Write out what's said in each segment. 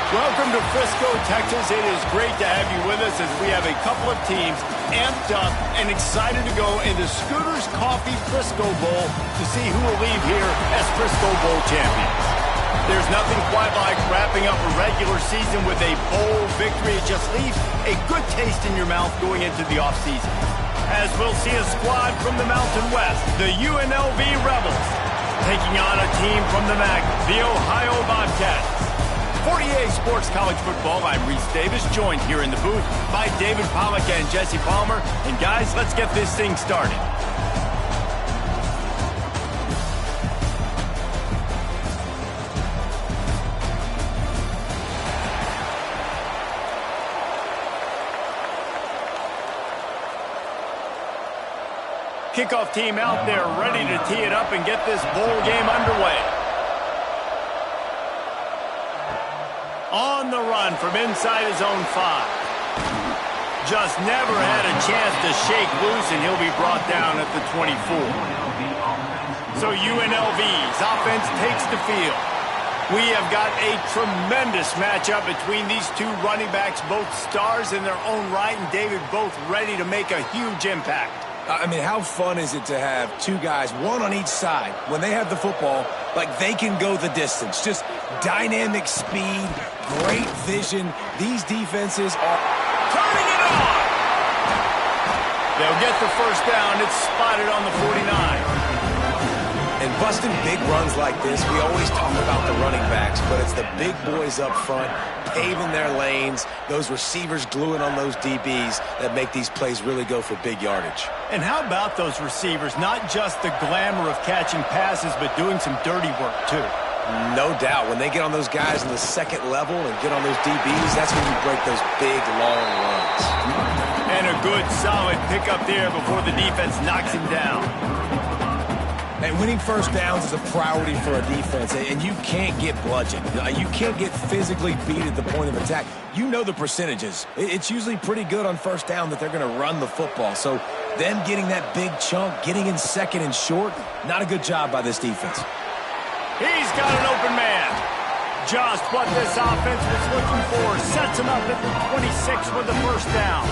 Welcome to Frisco, Texas. It is great to have you with us as we have a couple of teams amped up and excited to go in the Scooters Coffee Frisco Bowl to see who will leave here as Frisco Bowl champions. There's nothing quite like wrapping up a regular season with a bowl victory. It just leaves a good taste in your mouth going into the offseason. As we'll see a squad from the Mountain West, the UNLV Rebels, taking on a team from the MAC, the Ohio Bobcats. 48 Sports College Football, I'm Reese Davis, joined here in the booth by David Pollack and Jesse Palmer. And guys, let's get this thing started. Kickoff team out there ready to tee it up and get this bowl game underway. On the run from inside his own 5. Just never had a chance to shake loose, and he'll be brought down at the 24. So UNLV's offense takes the field. We have got a tremendous matchup between these two running backs, both stars in their own right, and David, both ready to make a huge impact. I mean, how fun is it to have two guys, one on each side, when they have the football, like they can go the distance. Just dynamic speed, great vision. These defenses are turning it on. They'll get the first down. It's spotted on the 49. And busting big runs like this, we always talk about the running backs, but it's the big boys up front, paving their lanes, those receivers gluing on those DBs that make these plays really go for big yardage. And how about those receivers? Not just the glamour of catching passes, but doing some dirty work, too. No doubt. When they get on those guys in the second level and get on those DBs, that's when you break those big, long runs. And a good, solid pickup there before the defense knocks him down. And winning first downs is a priority for a defense, and you can't get bludgeoned. You can't get physically beat at the point of attack. You know the percentages. It's usually pretty good on first down that they're going to run the football. So them getting that big chunk, getting in second and short, not a good job by this defense. He's got an open man. Just what this offense was looking for. Sets him up at the 26 with the first down.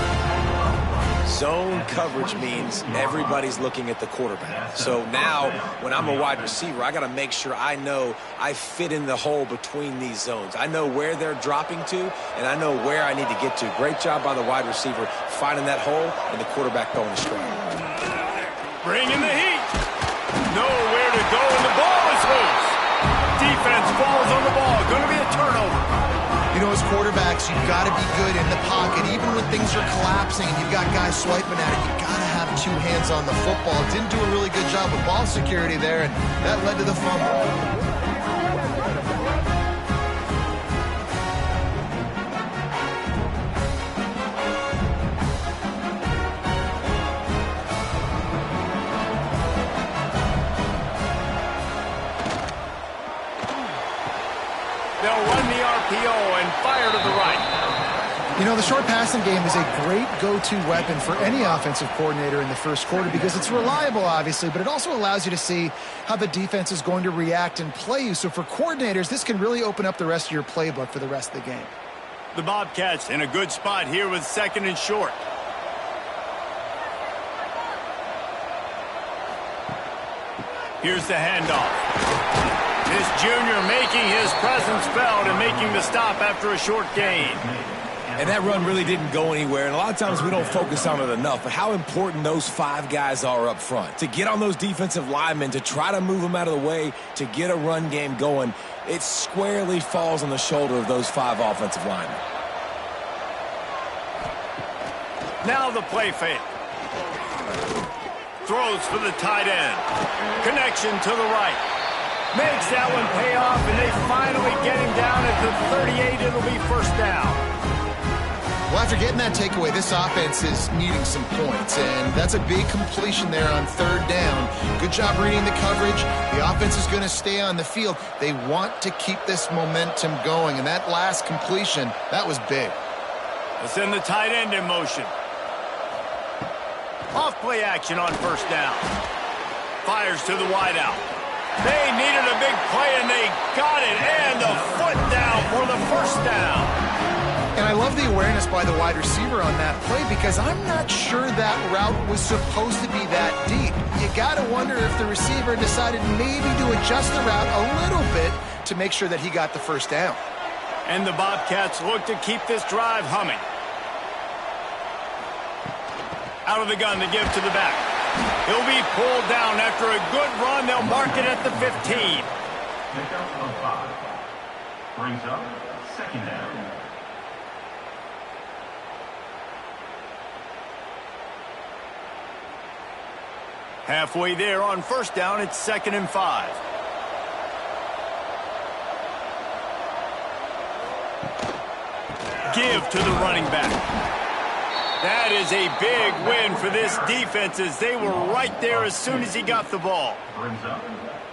Zone coverage means everybody's looking at the quarterback. So now, when I'm a wide receiver, I got to make sure I know I fit in the hole between these zones. I know where they're dropping to, and I know where I need to get to. Great job by the wide receiver finding that hole, and the quarterback throwing a strike. Bringing the heat. Nowhere to go, and the ball is loose. Defense falls on the ball. Going to be a turnover. You know, as quarterbacks, you've got to be good in the pocket. Even when things are collapsing and you've got guys swiping at it, you've got to have two hands on the football. Didn't do a really good job with ball security there, and that led to the fumble. They'll run the RPO and fire to the right. You know, the short passing game is a great go-to weapon for any offensive coordinator in the first quarter because it's reliable, obviously, but it also allows you to see how the defense is going to react and play you. So for coordinators, this can really open up the rest of your playbook for the rest of the game. The Bobcats in a good spot here with second and short. Here's the handoff. This junior making his presence felt and making the stop after a short gain. And that run really didn't go anywhere, and a lot of times we don't focus on it enough, but how important those 5 guys are up front. To get on those defensive linemen, to try to move them out of the way, to get a run game going, it squarely falls on the shoulder of those 5 offensive linemen. Now the play fake. Throws for the tight end. Connection to the right. Makes that one pay off, and they finally get him down at the 38. It'll be first down. Well, after getting that takeaway, this offense is needing some points, and that's a big completion there on third down. Good job reading the coverage. The offense is going to stay on the field. They want to keep this momentum going, and that last completion, that was big. Let's send the tight end in motion. Off play action on first down. Fires to the wideout. They needed a big play, and they got it. And a foot down for the first down. And I love the awareness by the wide receiver on that play because I'm not sure that route was supposed to be that deep. You got to wonder if the receiver decided maybe to adjust the route a little bit to make sure that he got the first down. And the Bobcats look to keep this drive humming. Out of the gun to give to the back. He'll be pulled down after a good run. They'll mark it at the 15. Pickup of 5. Brings up second down. Halfway there on first down, it's 2nd and 5. Give to the running back. That is a big win for this defense as they were right there as soon as he got the ball.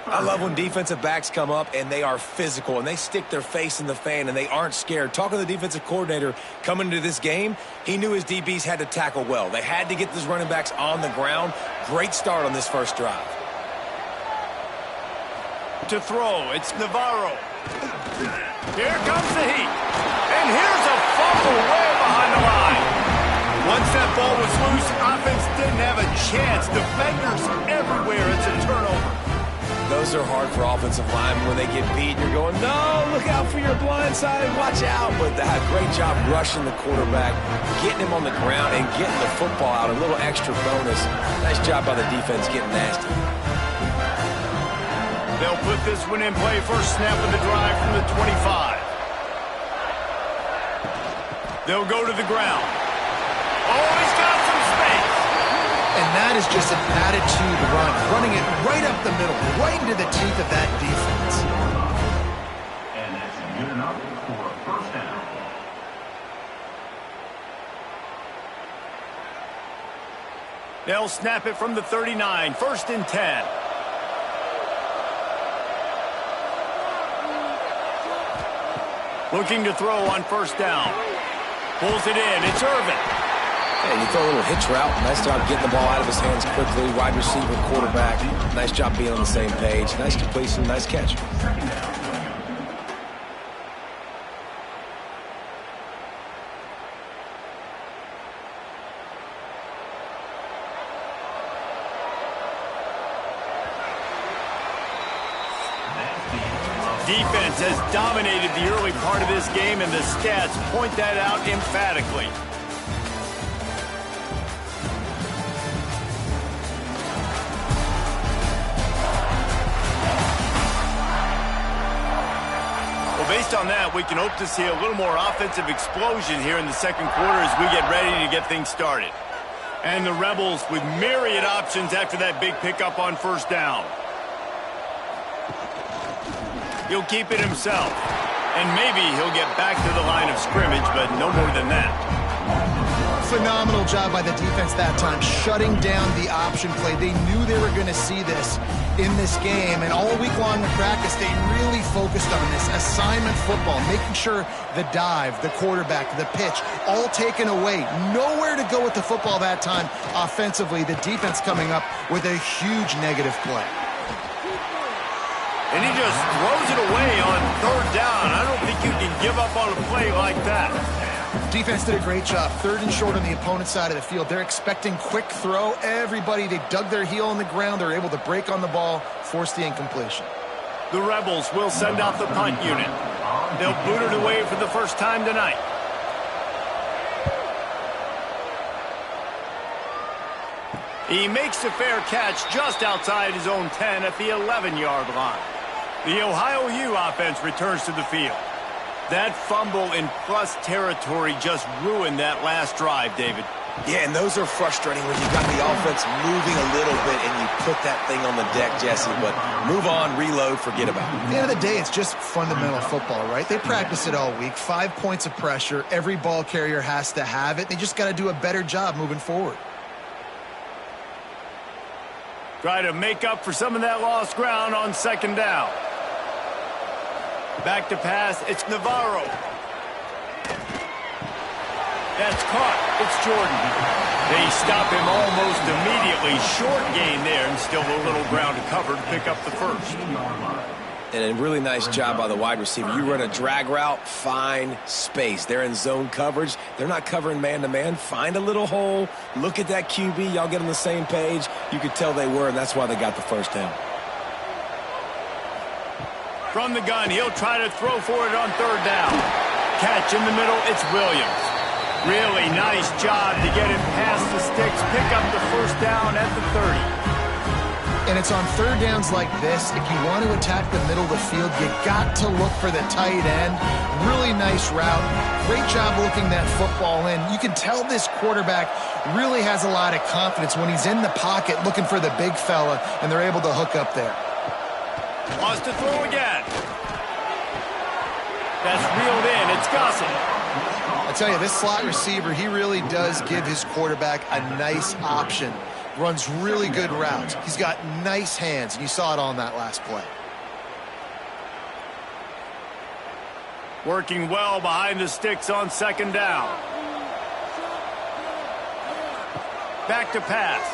I love when defensive backs come up and they are physical and they stick their face in the fan and they aren't scared. Talking to the defensive coordinator coming into this game, he knew his DBs had to tackle well. They had to get those running backs on the ground. Great start on this first drive. To throw, it's Navarro. Here comes the heat. And here's a fumble way behind the line. Once that ball was loose, offense didn't have a chance. Defenders everywhere. It's a turnover. Those are hard for offensive linemen when they get beat. You're going, no, look out for your blind side. Watch out. But that great job rushing the quarterback, getting him on the ground, and getting the football out. A little extra bonus. Nice job by the defense getting nasty. They'll put this one in play. First snap of the drive from the 25. They'll go to the ground. Oh, he's got some space. And that is just an attitude run, running it right up the middle, right into the teeth of that defense. And that's good enough for a first down. They'll snap it from the 39, 1st and 10. Looking to throw on first down. Pulls it in. It's Irvin. And you throw a little hitch route. Nice job getting the ball out of his hands quickly. Wide receiver, quarterback. Nice job being on the same page. Nice completion, nice catch. Defense has dominated the early part of this game, and the stats point that out emphatically. Well, based on that, we can hope to see a little more offensive explosion here in the second quarter as we get ready to get things started. And the Rebels with myriad options after that big pickup on first down. He'll keep it himself. And maybe he'll get back to the line of scrimmage, but no more than that. Phenomenal job by the defense that time, shutting down the option play. They knew they were going to see this in this game, and all week long in practice, they really focused on this assignment football, making sure the dive, the quarterback, the pitch, all taken away. Nowhere to go with the football that time offensively. The defense coming up with a huge negative play. And he just throws it away on third down. I don't think you can give up on a play like that. Defense did a great job. 3rd and short on the opponent's side of the field. They're expecting quick throw. Everybody, they dug their heel on the ground. They're able to break on the ball, force the incompletion. The Rebels will send out the punt unit. They'll boot it away for the first time tonight. He makes a fair catch just outside his own 10 at the 11-yard line. The Ohio U offense returns to the field. That fumble in plus territory just ruined that last drive, David. Yeah, and those are frustrating when you got the offense moving a little bit and you put that thing on the deck, Jesse. But move on, reload, forget about it. At the end of the day, it's just fundamental football, right? They practice it all week. 5 points of pressure. Every ball carrier has to have it. They just got to do a better job moving forward. Try to make up for some of that lost ground on second down. Back to pass, it's Navarro. That's caught, it's Jordan. They stop him almost immediately. Short gain there, and still a little ground to cover to pick up the first. And a really nice job by the wide receiver. You run a drag route, find space. They're in zone coverage. They're not covering man-to-man. Find a little hole. Look at that QB. Y'all get on the same page. You could tell they were, and that's why they got the first down. From the gun, he'll try to throw for it on third down. Catch in the middle, it's Williams. Really nice job to get him past the sticks, pick up the first down at the 30. And it's on third downs like this, if you want to attack the middle of the field, you got to look for the tight end. Really nice route. Great job looking that football in. You can tell this quarterback really has a lot of confidence when he's in the pocket looking for the big fella, and they're able to hook up there. Wants to throw again. That's reeled in. It's Gossett. I tell you, this slot receiver, he really does give his quarterback a nice option. Runs really good routes. He's got nice hands, and you saw it on that last play. Working well behind the sticks on second down. Back to pass.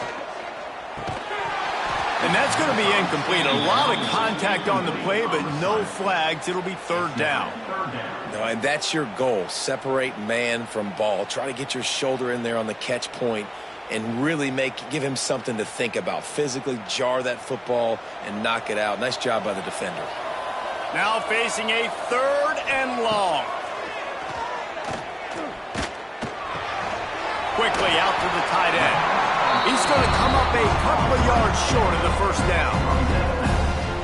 And that's going to be incomplete. A lot of contact on the play, but no flags. It'll be third down. No, and that's your goal. Separate man from ball. Try to get your shoulder in there on the catch point and really give him something to think about. Physically jar that football and knock it out. Nice job by the defender. Now facing a third and long. Quickly out to the tight end. He's going to come up a couple of yards short of the first down.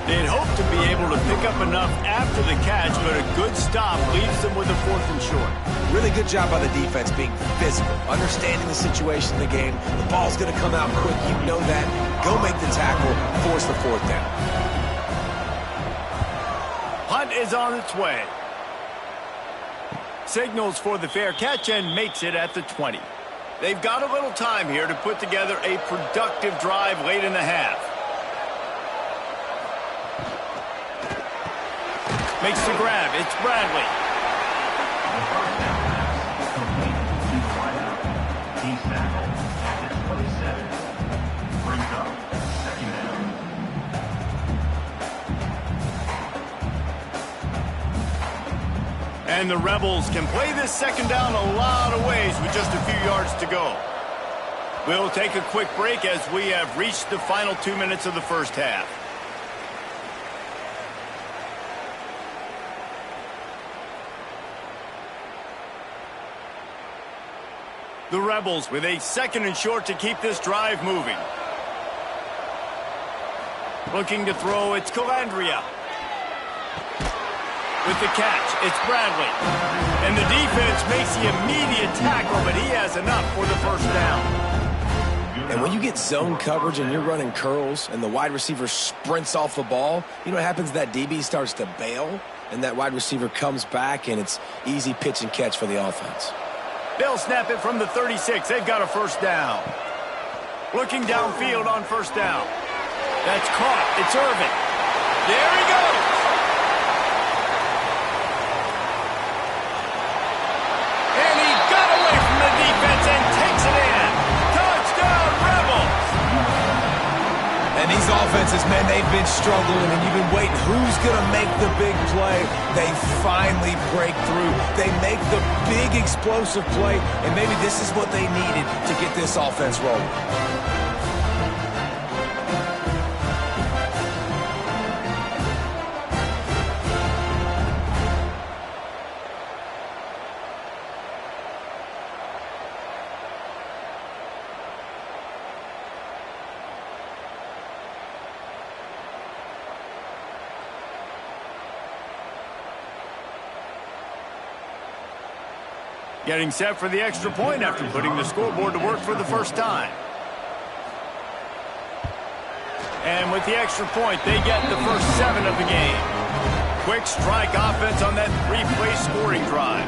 They'd hope to be able to pick up enough after the catch, but a good stop leaves them with a fourth and short. Really good job by the defense being physical, understanding the situation in the game. The ball's going to come out quick. You know that. Go make the tackle, force the fourth down. Hunt is on its way. Signals for the fair catch and makes it at the 20. They've got a little time here to put together a productive drive late in the half. Makes the grab. It's Bradley. He's tackled at the 27. Brings up second down. And the Rebels can play this second down a lot of ways with just a few yards to go. We'll take a quick break as we have reached the final 2 minutes of the first half. The Rebels with a second and short to keep this drive moving. Looking to throw, it's Calandria. With the catch, it's Bradley. And the defense makes the immediate tackle, but he has enough for the first down. And when you get zone coverage and you're running curls and the wide receiver sprints off the ball, you know what happens? That DB starts to bail, and that wide receiver comes back, and it's easy pitch and catch for the offense. They'll snap it from the 36. They've got a first down. Looking downfield on first down. That's caught. It's Irvin. There he goes. And he got away from the defense and takes it in. Touchdown, Rebels. And these offenses, man, they've been struggling, and you've been waiting. Who's going to make the big play? They finally break through. They make the big explosive play, and maybe this is what they needed to get this offense rolling. Getting set for the extra point after putting the scoreboard to work for the first time. And with the extra point, they get the first 7 of the game. Quick strike offense on that 3-play scoring drive.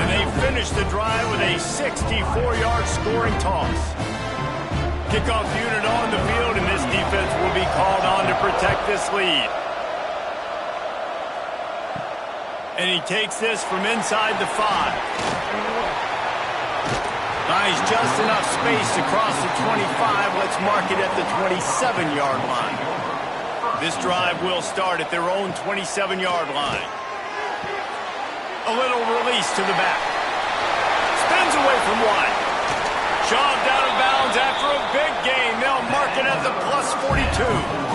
And they finish the drive with a 64-yard scoring toss. Kickoff unit on the field, and this defense will be called on to protect this lead. And he takes this from inside the 5. Nice, just enough space across the 25. Let's mark it at the 27-yard line. This drive will start at their own 27-yard line. A little release to the back. Spins away from one. Shoved out of bounds after a big gain. They'll mark it at the plus 42.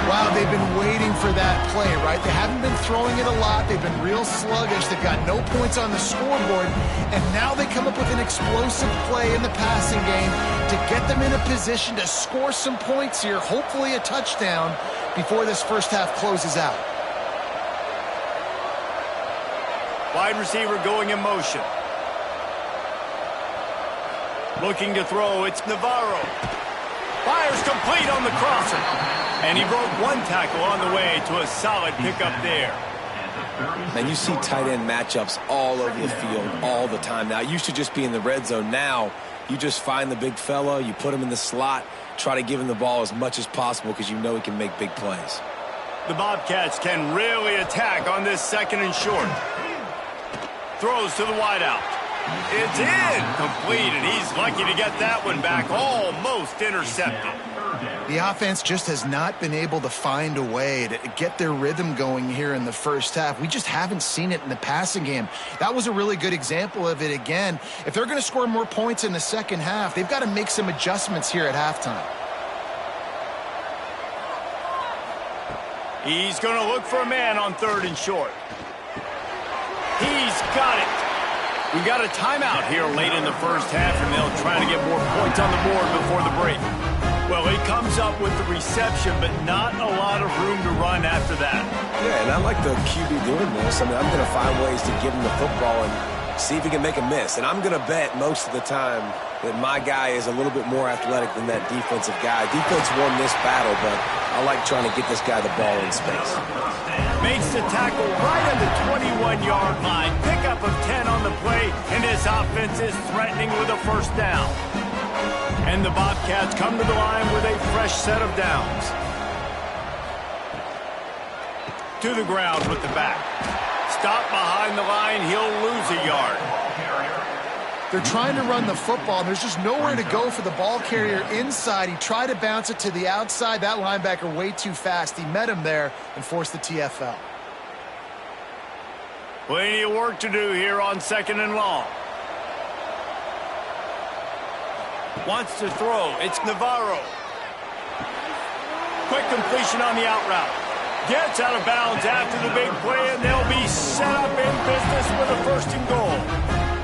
Wow, they've been waiting for that play, right? They haven't been throwing it a lot. They've been real sluggish. They've got no points on the scoreboard. And now they come up with an explosive play in the passing game to get them in a position to score some points here, hopefully a touchdown, before this first half closes out. Wide receiver going in motion. Looking to throw, it's Navarro. Fires complete on the crosser. And he broke one tackle on the way to a solid pickup there. Man, you see tight end matchups all over the field all the time. Now, it used to just be in the red zone. Now, you just find the big fella, you put him in the slot, try to give him the ball as much as possible because you know he can make big plays. The Bobcats can really attack on this second and short. Throws to the wideout. It's incomplete, and he's lucky to get that one back, almost intercepted. The offense just has not been able to find a way to get their rhythm going here in the first half. We just haven't seen it in the passing game. That was a really good example of it again. If they're going to score more points in the second half, they've got to make some adjustments here at halftime. He's going to look for a man on third and short. He's got it. We've got a timeout here late in the first half, and they'll try to get more points on the board before the break. Well, he comes up with the reception, but not a lot of room to run after that. Yeah, and I like the QB doing this. I mean, I'm going to find ways to give him the football and see if he can make a miss. And I'm going to bet most of the time that my guy is a little bit more athletic than that defensive guy. Defense won this battle, but I like trying to get this guy the ball in space. Makes the tackle right at the 21-yard line. Pickup of 10 on the play, and this offense is threatening with a first down. And the Bobcats come to the line with a fresh set of downs. To the ground with the back. Stop behind the line. He'll lose a yard. They're trying to run the football. There's just nowhere to go for the ball carrier inside. He tried to bounce it to the outside. That linebacker way too fast. He met him there and forced the TFL. Plenty of work to do here on second and long. Wants to throw. It's Navarro. Quick completion on the out route. Gets out of bounds after the big play, and they'll be set up in business with a first and goal.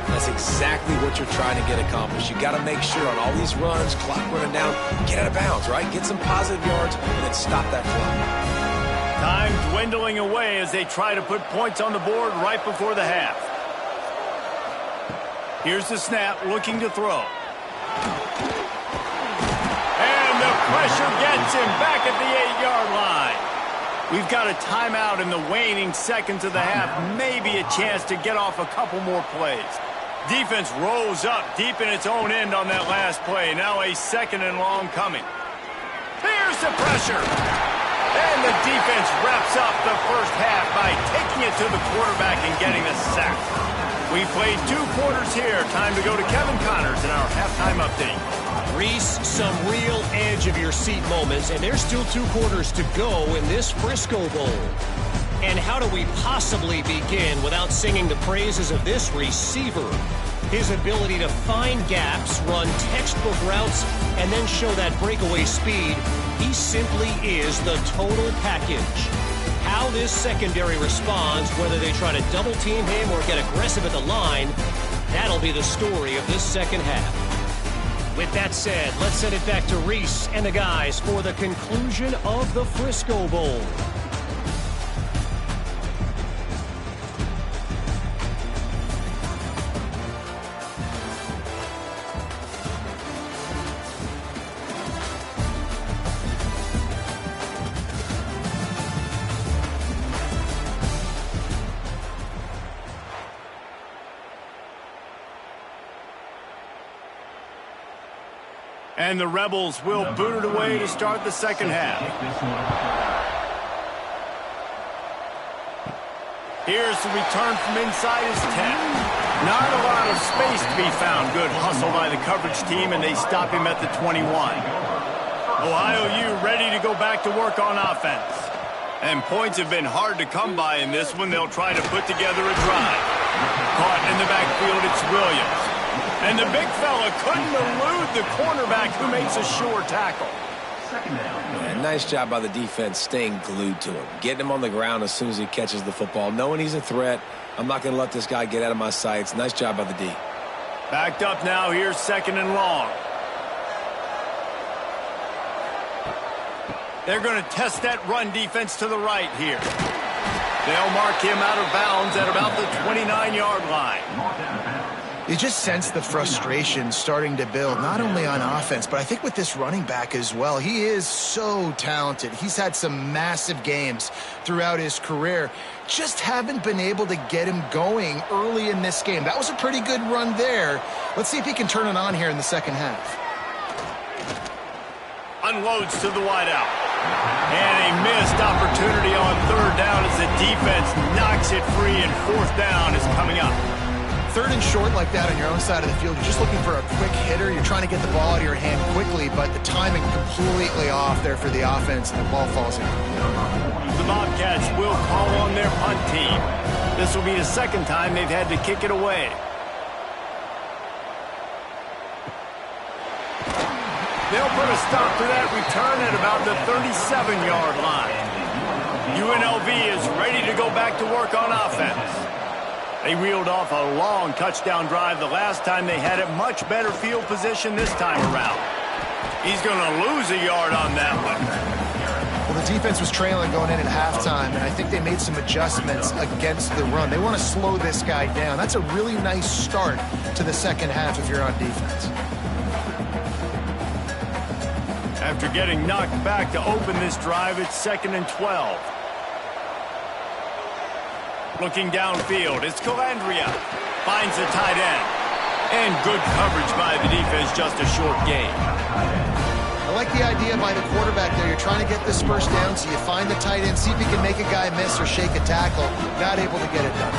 That's exactly what you're trying to get accomplished. You got to make sure on all these runs, clock running down, get out of bounds, right? Get some positive yards, and then stop that clock. Time dwindling away as they try to put points on the board right before the half. Here's the snap, looking to throw. And the pressure gets him back at the 8-yard line. We've got a timeout in the waning seconds of the half. Maybe a chance to get off a couple more plays. Defense rose up deep in its own end on that last play. Now a second and long coming. Here's the pressure. And the defense wraps up the first half by taking it to the quarterback and getting a sack. We played 2 quarters here. Time to go to Kevin Connors in our halftime update. Reese, some real edge-of-your-seat moments, and there's still 2 quarters to go in this Frisco Bowl. And how do we possibly begin without singing the praises of this receiver? His ability to find gaps, run textbook routes, and then show that breakaway speed. He simply is the total package. How this secondary responds, whether they try to double-team him or get aggressive at the line, that'll be the story of this second half. With that said, let's send it back to Reese and the guys for the conclusion of the Frisco Bowl. And the Rebels will boot it away to start the second half. Here's the return from inside his 10. Not a lot of space to be found. Good hustle by the coverage team, and they stop him at the 21. Ohio U ready to go back to work on offense. And points have been hard to come by in this one. They'll try to put together a drive. Caught in the backfield, it's Williams. And the big fella couldn't elude the cornerback who makes a sure tackle. Yeah, nice job by the defense staying glued to him. Getting him on the ground as soon as he catches the football. Knowing he's a threat, I'm not going to let this guy get out of my sights. Nice job by the D. Backed up now, here's 2nd and long. They're going to test that run defense to the right here. They'll mark him out of bounds at about the 29-yard line. You just sense the frustration starting to build, not only on offense, but I think with this running back as well. He is so talented. He's had some massive games throughout his career. Just haven't been able to get him going early in this game. That was a pretty good run there. Let's see if he can turn it on here in the second half. Unloads to the wideout. And a missed opportunity on 3rd down as the defense knocks it free, and 4th down is coming up. 3rd and short like that on your own side of the field, you're just looking for a quick hitter. You're trying to get the ball out of your hand quickly, but the timing completely off there for the offense, and the ball falls in. The Bobcats will call on their punt team. This will be the 2nd time they've had to kick it away. They'll put a stop to that return at about the 37-yard line. UNLV is ready to go back to work on offense. They reeled off a long touchdown drive the last time they had it. Much better field position this time around. He's going to lose a yard on that one. Well, the defense was trailing going in at halftime, and I think they made some adjustments against the run. They want to slow this guy down. That's a really nice start to the second half if you're on defense. After getting knocked back to open this drive, it's 2nd and 12. Looking downfield, it's Calandria. Finds the tight end. And good coverage by the defense, just a short gain. I like the idea by the quarterback there. You're trying to get this first down, so you find the tight end, see if he can make a guy miss or shake a tackle. Not able to get it done.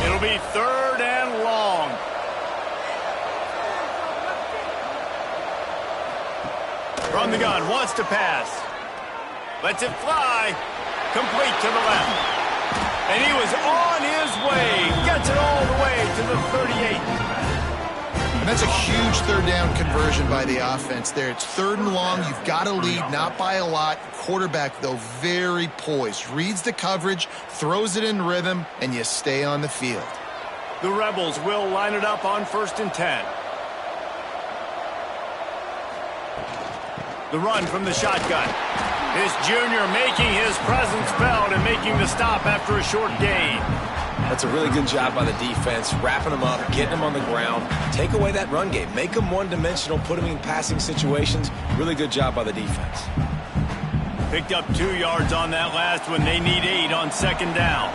It'll be 3rd and long. From the gun, wants to pass. Lets it fly. Complete to the left. And he was on his way. Gets it all the way to the 38. And that's a huge 3rd down conversion by the offense there. It's 3rd and long. You've got to lead, not by a lot. Quarterback, though, very poised. Reads the coverage, throws it in rhythm, and you stay on the field. The Rebels will line it up on 1st and 10. The run from the shotgun. This junior making his presence felt and making the stop after a short gain. That's a really good job by the defense, wrapping them up, getting them on the ground. Take away that run game. Make them one-dimensional, put them in passing situations. Really good job by the defense. Picked up 2 yards on that last one. They need 8 on 2nd down.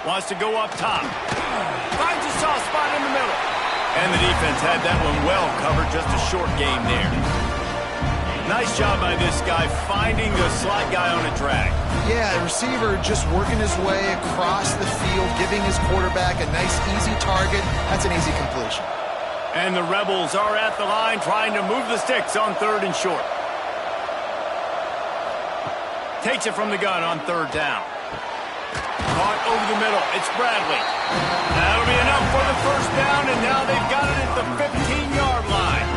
Wants to go up top. Finds a soft spot in the middle. And the defense had that one well covered, just a short game there. Nice job by this guy finding the slot guy on a drag. Yeah, the receiver just working his way across the field, giving his quarterback a nice, easy target. That's an easy completion. And the Rebels are at the line trying to move the sticks on 3rd and short. Takes it from the gun on 3rd down. Caught over the middle. It's Bradley. That'll be enough for the 1st down, and now they've got it at the 15-yard line.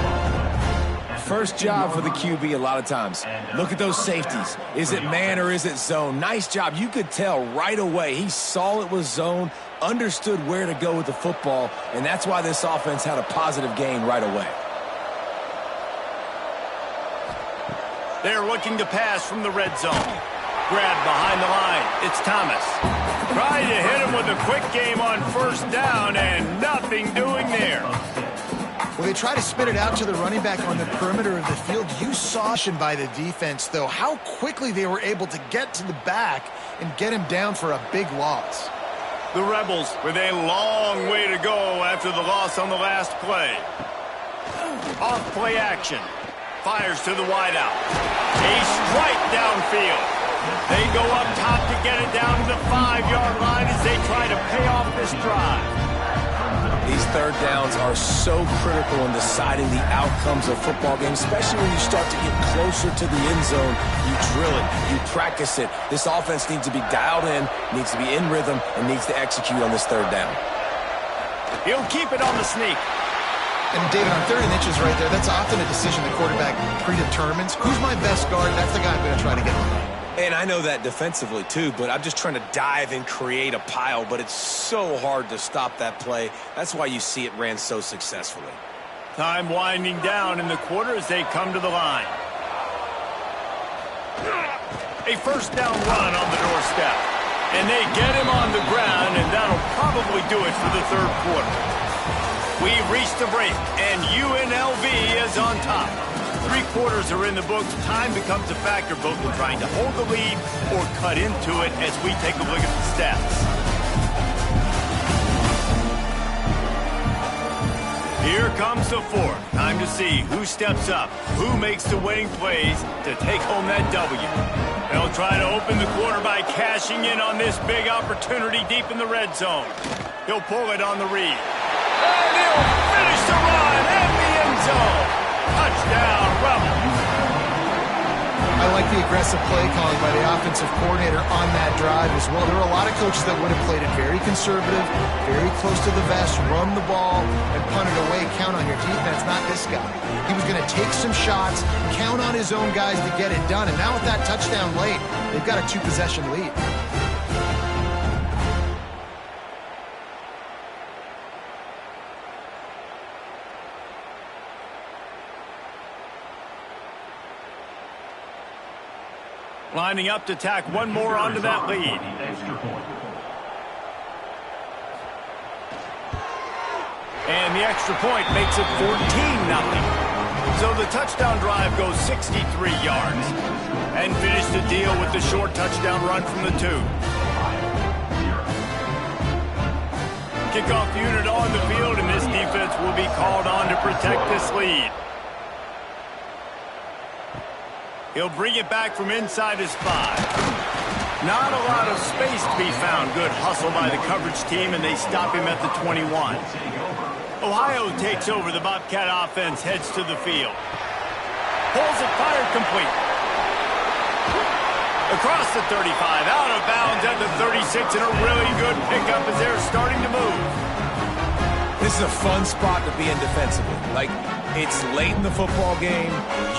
First job for the QB a lot of times. Look at those safeties. Is it man or is it zone? Nice job. You could tell right away. He saw it was zone, understood where to go with the football, and that's why this offense had a positive gain right away. They're looking to pass from the red zone. Grab behind the line. It's Thomas. Trying to hit him with a quick game on 1st down, and nothing doing there. Well, they try to spit it out to the running back on the perimeter of the field. You saw by the defense, though, how quickly they were able to get to the back and get him down for a big loss. The Rebels with a long way to go after the loss on the last play. Off play action. Fires to the wideout. A strike downfield. They go up top to get it down to the 5-yard line as they try to pay off this drive. These third downs are so critical in deciding the outcomes of football games, especially when you start to get closer to the end zone. You drill it, you practice it. This offense needs to be dialed in, needs to be in rhythm, and needs to execute on this third down. He'll keep it on the sneak. And David, on 3rd and inches right there, that's often a decision the quarterback predetermines. Who's my best guard? That's the guy I'm going to try to get on. And I know that defensively, too, but I'm just trying to dive and create a pile, but it's so hard to stop that play. That's why you see it ran so successfully. Time winding down in the quarter as they come to the line. A first down run on the doorstep. And they get him on the ground, and that'll probably do it for the 3rd quarter. We've reached the break, and UNLV is on top. 3 quarters are in the books. Time becomes a factor both in trying to hold the lead or cut into it as we take a look at the stats. Here comes the 4th. Time to see who steps up, who makes the winning plays to take home that W. They'll try to open the quarter by cashing in on this big opportunity deep in the red zone. He'll pull it on the read. And he'll finish the run in the end zone. Touchdown, Rebels. I like the aggressive play calling by the offensive coordinator on that drive as well. There are a lot of coaches that would have played it very conservative, very close to the vest, run the ball, and punt it away. Count on your defense, not this guy. He was going to take some shots, count on his own guys to get it done. And now with that touchdown late, they've got a 2-possession lead. Lining up to tack one more onto that lead. And the extra point makes it 14-0. So the touchdown drive goes 63 yards. And finish the deal with the short touchdown run from the 2. Kickoff unit on the field, and this defense will be called on to protect this lead. He'll bring it back from inside his 5. Not a lot of space to be found. Good hustle by the coverage team, and they stop him at the 21. Ohio takes over. The Bobcat offense heads to the field. Pulls it, fired complete. Across the 35, out of bounds at the 36, and a really good pickup as they're starting to move. This is a fun spot to be in defensively. Like, it's late in the football game.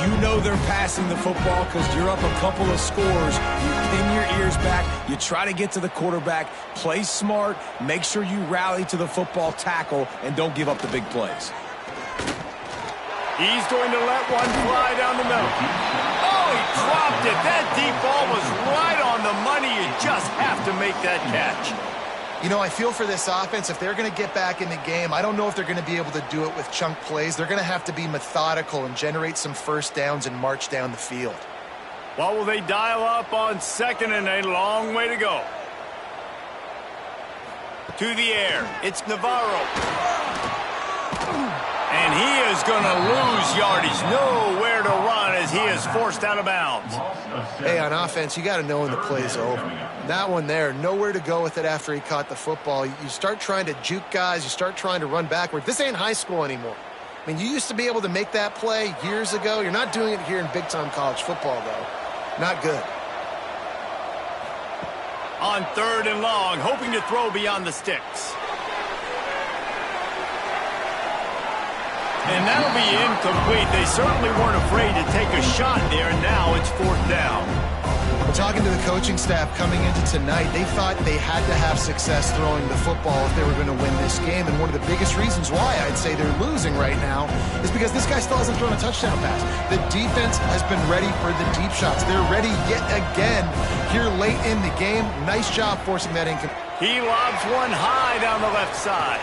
You know they're passing the football because you're up a couple of scores. You pin your ears back. You try to get to the quarterback. Play smart. Make sure you rally to the football tackle and don't give up the big plays. He's going to let one fly down the middle. Oh, he dropped it. That deep ball was right on the money. You just have to make that catch. You know, I feel for this offense, if they're going to get back in the game, I don't know if they're going to be able to do it with chunk plays. They're going to have to be methodical and generate some first downs and march down the field. What will they dial up on 2nd and a long way to go? To the air. It's Navarro. And he is going to lose yardage. Nowhere to run as he is forced out of bounds. Hey, on offense, you got to know when the play's over. That one there, nowhere to go with it after he caught the football. You start trying to juke guys. You start trying to run backward. This ain't high school anymore. I mean, you used to be able to make that play years ago. You're not doing it here in big-time college football, though. Not good. On 3rd and long, hoping to throw beyond the sticks. And that'll be incomplete. They certainly weren't afraid to take a shot there, and now it's 4th down. Well, talking to the coaching staff coming into tonight, they thought they had to have success throwing the football if they were going to win this game. And one of the biggest reasons why I'd say they're losing right now is because this guy still hasn't thrown a touchdown pass. The defense has been ready for the deep shots. They're ready yet again here late in the game. Nice job forcing that in. He lobs one high down the left side.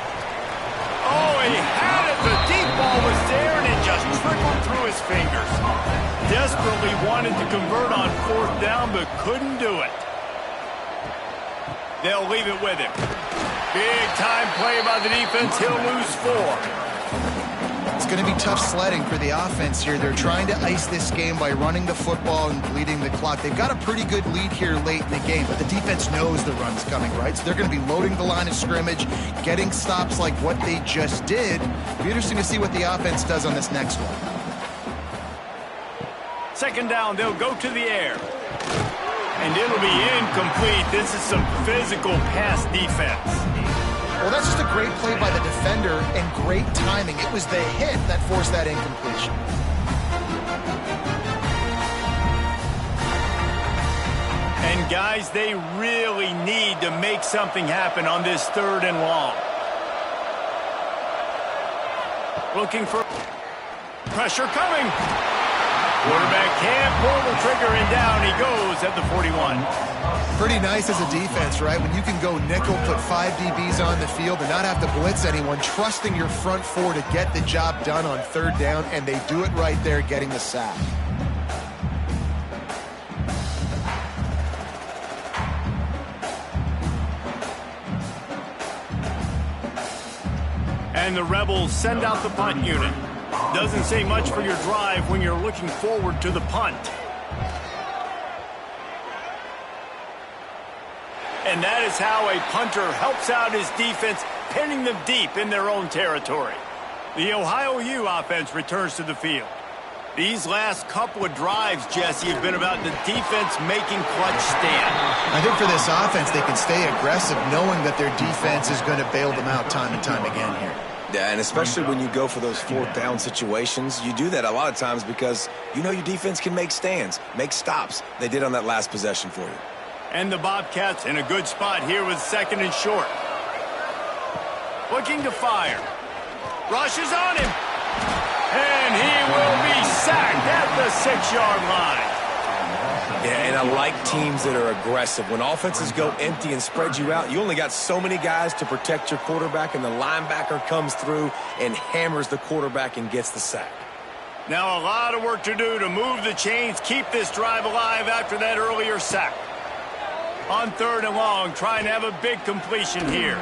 Oh, he had it. The deep ball was there, and it just trickled through his fingers. Desperately wanted to convert on 4th down, but couldn't do it. They'll leave it with him. Big time play by the defense. He'll lose 4. It's going to be tough sledding for the offense here. They're trying to ice this game by running the football and bleeding the clock. They've got a pretty good lead here late in the game, but the defense knows the run's coming, right? So they're going to be loading the line of scrimmage, getting stops like what they just did. It'll be interesting to see what the offense does on this next one. Second down, they'll go to the air. And it'll be incomplete. This is some physical pass defense. Well, that's just a great play by the defender and great timing. It was the hit that forced that incompletion. And guys, they really need to make something happen on this 3rd and long. Looking for pressure coming. Quarterback can't pull the trigger, and down he goes at the 41. Pretty nice as a defense, right? When you can go nickel, put 5 DBs on the field and not have to blitz anyone, trusting your front 4 to get the job done on 3rd down, and they do it right there, getting the sack. And the Rebels send out the punt unit. Doesn't say much for your drive when you're looking forward to the punt. And that is how a punter helps out his defense, pinning them deep in their own territory. The Ohio U offense returns to the field. These last couple of drives, Jesse, have been about the defense making clutch stand. I think for this offense, they can stay aggressive knowing that their defense is going to bail them out time and time again here. Yeah, and especially when you go for those 4th down situations, you do that a lot of times because you know your defense can make stands, make stops. They did on that last possession for you. And the Bobcats in a good spot here with 2nd and short. Looking to fire. Rushes on him. And he will be sacked at the 6-yard line. Yeah, and I like teams that are aggressive. When offenses go empty and spread you out, you only got so many guys to protect your quarterback, and the linebacker comes through and hammers the quarterback and gets the sack. Now a lot of work to do to move the chains, keep this drive alive after that earlier sack. On 3rd and long, trying to have a big completion here.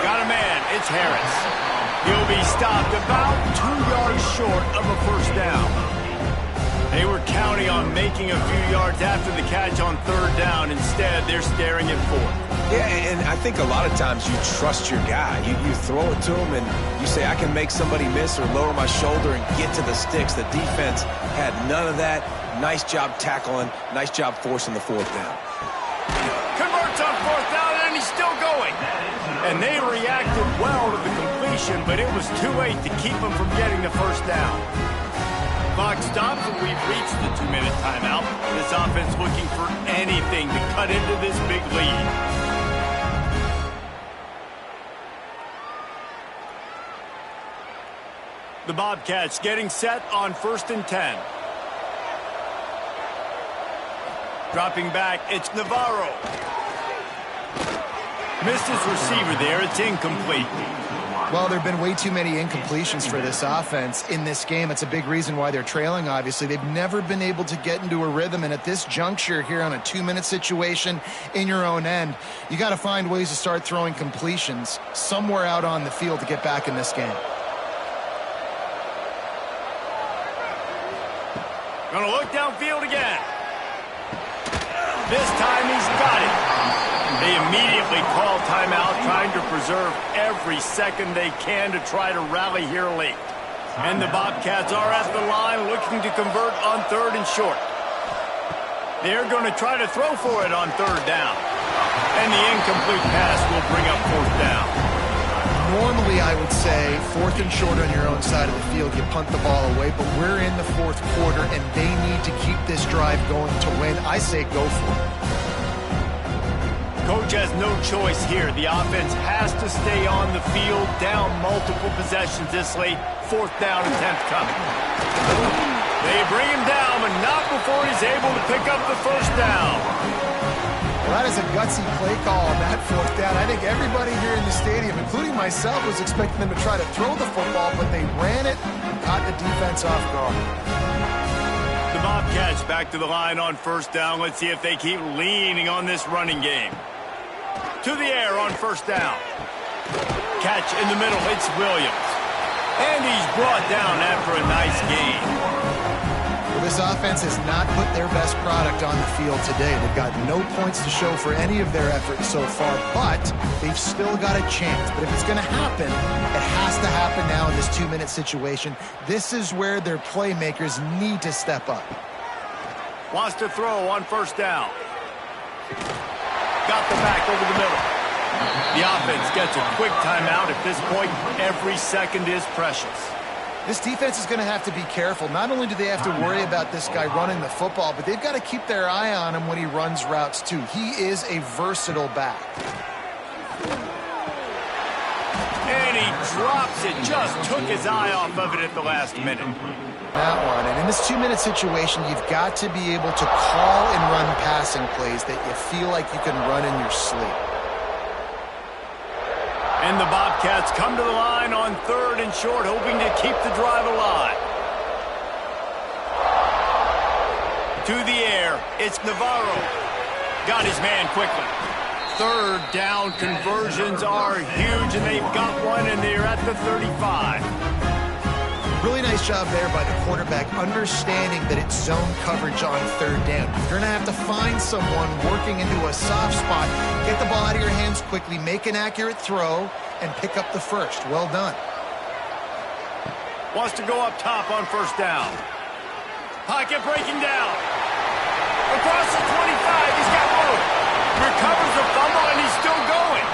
Got a man, it's Harris. He'll be stopped about 2 yards short of a 1st down. They were counting on making a few yards after the catch on 3rd down. Instead, they're staring at 4th. Yeah, and I think a lot of times you trust your guy. You throw it to him, and you say, I can make somebody miss or lower my shoulder and get to the sticks. The defense had none of that. Nice job tackling. Nice job forcing the 4th down. Converts on 4th down, and he's still going. And they reacted well to the completion, but it was too late to keep them from getting the 1st down. Clock stops, and we've reached the 2-minute timeout. This offense looking for anything to cut into this big lead. The Bobcats getting set on 1st and 10. Dropping back, it's Navarro. Missed his receiver there, it's incomplete. Well, there have been way too many incompletions for this offense in this game. It's a big reason why they're trailing, obviously. They've never been able to get into a rhythm, and at this juncture here on a 2-minute situation in your own end, you got to find ways to start throwing completions somewhere out on the field to get back in this game. Gonna look downfield again. This time he's got it. They immediately call timeout, trying to preserve every second they can to try to rally here late. And the Bobcats are at the line looking to convert on 3rd and short. They're going to try to throw for it on 3rd down. And the incomplete pass will bring up 4th down. Normally, I would say 4th and short on your own side of the field, you punt the ball away, but we're in the 4th quarter, and they need to keep this drive going to win. I say go for it. Coach has no choice here. The offense has to stay on the field, down multiple possessions this late. 4th down attempt coming. They bring him down, but not before he's able to pick up the 1st down. Well, that is a gutsy play call on that 4th down. I think everybody here in the stadium, including myself, was expecting them to try to throw the football, but they ran it and caught the defense off guard. The Bobcats back to the line on 1st down. Let's see if they keep leaning on this running game. To the air on 1st down. Catch in the middle, it's Williams. And he's brought down after a nice gain. Well, this offense has not put their best product on the field today. They've got no points to show for any of their efforts so far, but they've still got a chance. But if it's going to happen, it has to happen now in this 2-minute situation. This is where their playmakers need to step up. Wants to throw on first down. Got the back over the middle. The offense gets a quick timeout. At this point, every second is precious. This defense is going to have to be careful. Not only do they have to worry about this guy running the football, but they've got to keep their eye on him when he runs routes too. He is a versatile back. And he drops it. Just took his eye off of it at the last minute. That one. And in this 2-minute situation, you've got to be able to call and run passing plays that you feel like you can run in your sleep. And the Bobcats come to the line on 3rd and short, hoping to keep the drive alive. To the air, it's Navarro. Got his man quickly. 3rd down conversions are huge, and they've got one, and they're at the 35. Really nice job there by the quarterback, understanding that it's zone coverage on 3rd down. You're going to have to find someone working into a soft spot, get the ball out of your hands quickly, make an accurate throw, and pick up the first. Well done. Wants to go up top on first down. Pocket breaking down. Across the 25, he's got room. Recovers the fumble, and he's still going.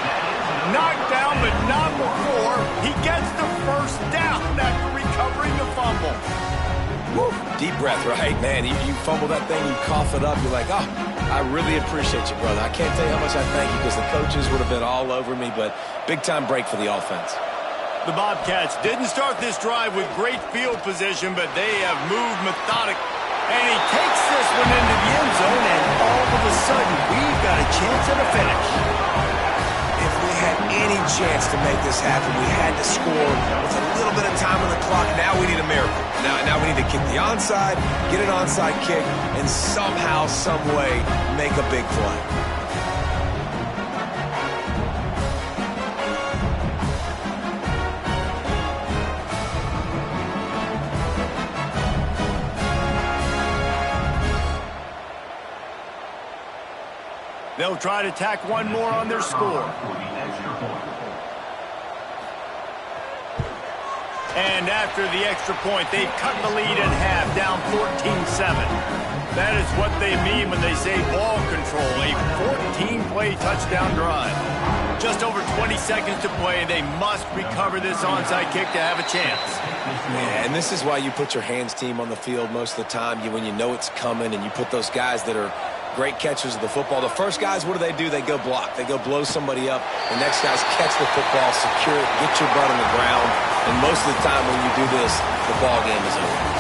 Knocked down, but not before he gets the first down after recovering the fumble. Woo. Deep breath, right? Man, you fumble that thing, you cough it up, you're like, oh, I really appreciate you, brother. I can't tell you how much I thank you because the coaches would have been all over me, but big-time break for the offense. The Bobcats didn't start this drive with great field position, but they have moved methodic. And he takes this one into the end zone, and all of a sudden, we've got a chance at a finish. If we had any chance to make this happen, we had to score with a little bit of time on the clock. Now we need a miracle. Now we need to kick the onside, get an onside kick, and somehow, some way, make a big play. They'll try to tack one more on their score. And after the extra point, they've cut the lead in half, down 14-7. That is what they mean when they say ball control, a 14-play touchdown drive. Just over 20 seconds to play. They must recover this onside kick to have a chance. Yeah, and this is why you put your hands team on the field most of the time, when you know it's coming, and you put those guys that are great catchers of the football. The first guys, what do? They go block. They go blow somebody up. The next guys catch the football, secure it, get your butt on the ground. And most of the time when you do this, the ball game is over.